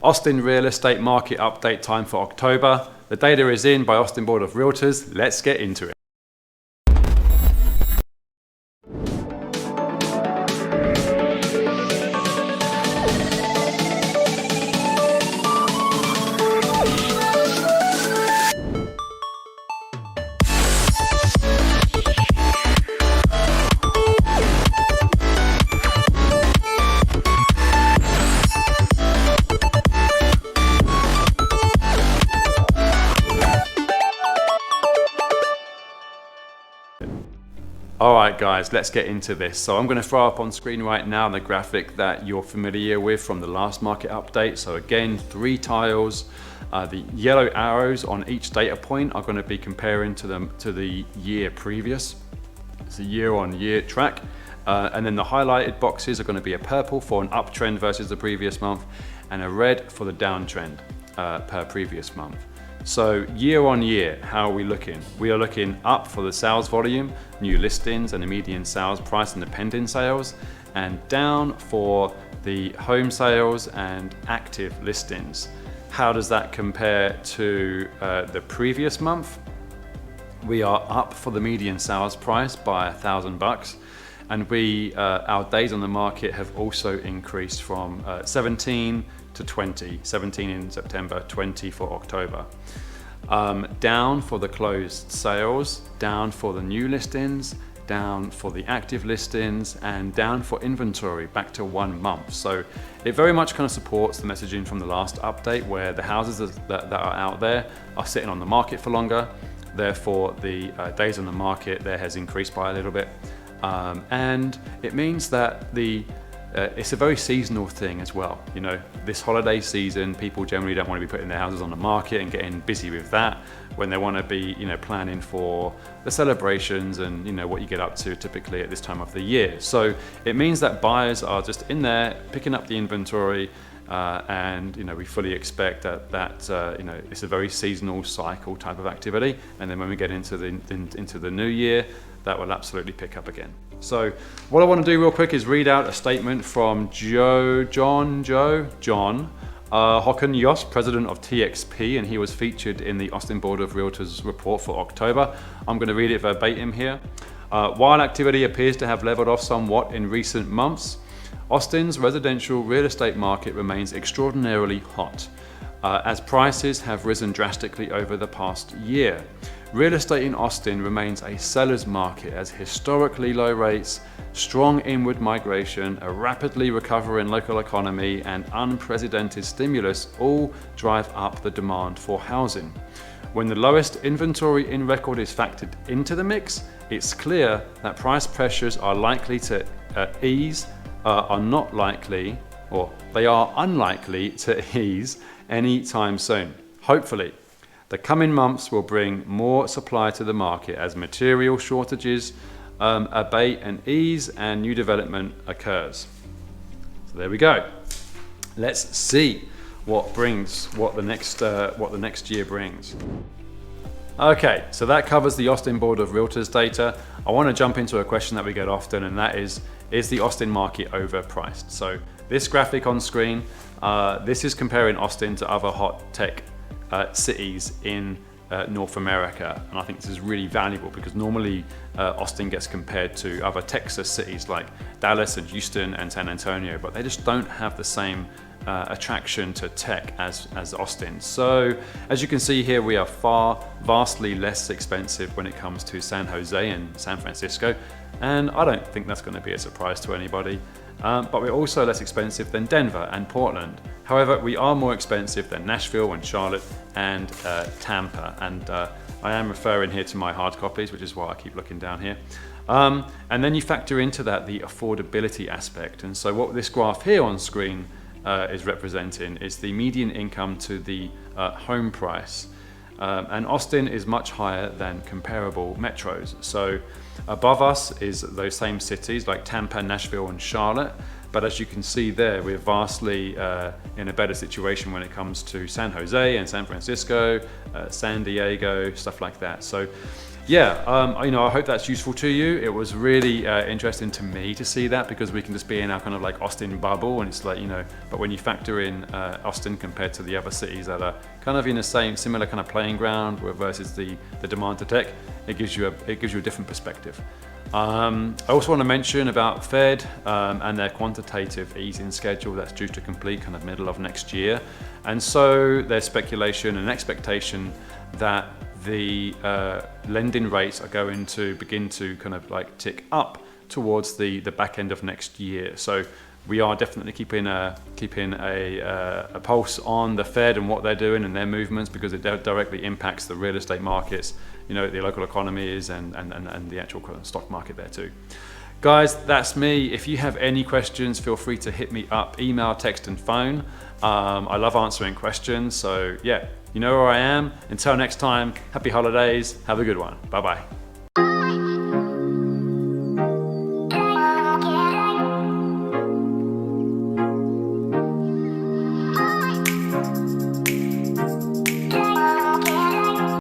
Austin real estate market update time for October. The data is in by Austin Board of Realtors. Let's get into it. All right, guys, let's get into this. So I'm going to throw up on screen right now the graphic that you're familiar with from the last market update. So again, 3 tiles. The yellow arrows on each data point are going to be comparing to the year previous. It's a year-on-year track. And then the highlighted boxes are going to be a purple for an uptrend versus the previous month and a red for the downtrend per previous month. So year on year, how are we looking? We are looking up for the sales volume, new listings and the median sales price and the pending sales, and down for the home sales and active listings. How does that compare to the previous month? We are up for the median sales price by $1,000, and our days on the market have also increased from 17 to 20, 17 in September, 20 for October. Down for the closed sales, down for the new listings, down for the active listings, and down for inventory back to 1 month. So it very much kind of supports the messaging from the last update where the houses that are out there are sitting on the market for longer. Therefore, the days on the market there has increased by a little bit. And it means that it's a very seasonal thing as well. You know, this holiday season, people generally don't want to be putting their houses on the market and getting busy with that when they want to be, planning for the celebrations and, what you get up to typically at this time of the year. So it means that buyers are just in there picking up the inventory, and we fully expect that it's a very seasonal cycle type of activity. And then when we get into the new year, that will absolutely pick up again. So what I want to do real quick is read out a statement from John Hocken-Yost, president of TXP, and he was featured in the Austin Board of Realtors report for October. I'm going to read it verbatim here. While activity appears to have leveled off somewhat in recent months, Austin's residential real estate market remains extraordinarily hot, as prices have risen drastically over the past year. Real estate in Austin remains a seller's market as historically low rates, strong inward migration, a rapidly recovering local economy, and unprecedented stimulus all drive up the demand for housing. When the lowest inventory in record is factored into the mix, it's clear that price pressures are likely to ease, they are unlikely to ease anytime soon. Hopefully, the coming months will bring more supply to the market as material shortages abate and ease and new development occurs. So there we go. Let's see what the next year brings. Okay, so that covers the Austin Board of Realtors data. I want to jump into a question that we get often, and that is the Austin market overpriced? So this graphic on screen, this is comparing Austin to other hot tech cities in North America, and I think this is really valuable because normally Austin gets compared to other Texas cities like Dallas and Houston and San Antonio, but they just don't have the same attraction to tech as Austin. So as you can see here, we are vastly less expensive when it comes to San Jose and San Francisco, and I don't think that's going to be a surprise to anybody. But we're also less expensive than Denver and Portland. However, we are more expensive than Nashville and Charlotte and Tampa. And I am referring here to my hard copies, which is why I keep looking down here. And then you factor into that the affordability aspect. And so what this graph here on screen is representing is the median income to the home price. And Austin is much higher than comparable metros. So above us is those same cities like Tampa, Nashville, and Charlotte. But as you can see there, we're vastly in a better situation when it comes to San Jose and San Francisco, San Diego, stuff like that. So Yeah, I hope that's useful to you. It was really interesting to me to see that, because we can just be in our kind of like Austin bubble, and it's like, but when you factor in Austin compared to the other cities that are kind of in the similar kind of playing ground versus the demand to tech, it gives you a different perspective. I also want to mention about Fed and their quantitative easing schedule that's due to complete kind of middle of next year. And so there's speculation and expectation that the lending rates are going to begin to kind of like tick up towards the back end of next year. So we are definitely keeping a pulse on the Fed and what they're doing and their movements, because it directly impacts the real estate markets, the local economies and the actual stock market there too. Guys, that's me. If you have any questions, feel free to hit me up, email, text, and phone. I love answering questions. So yeah, you know where I am. Until next time, happy holidays. Have a good one. Bye-bye.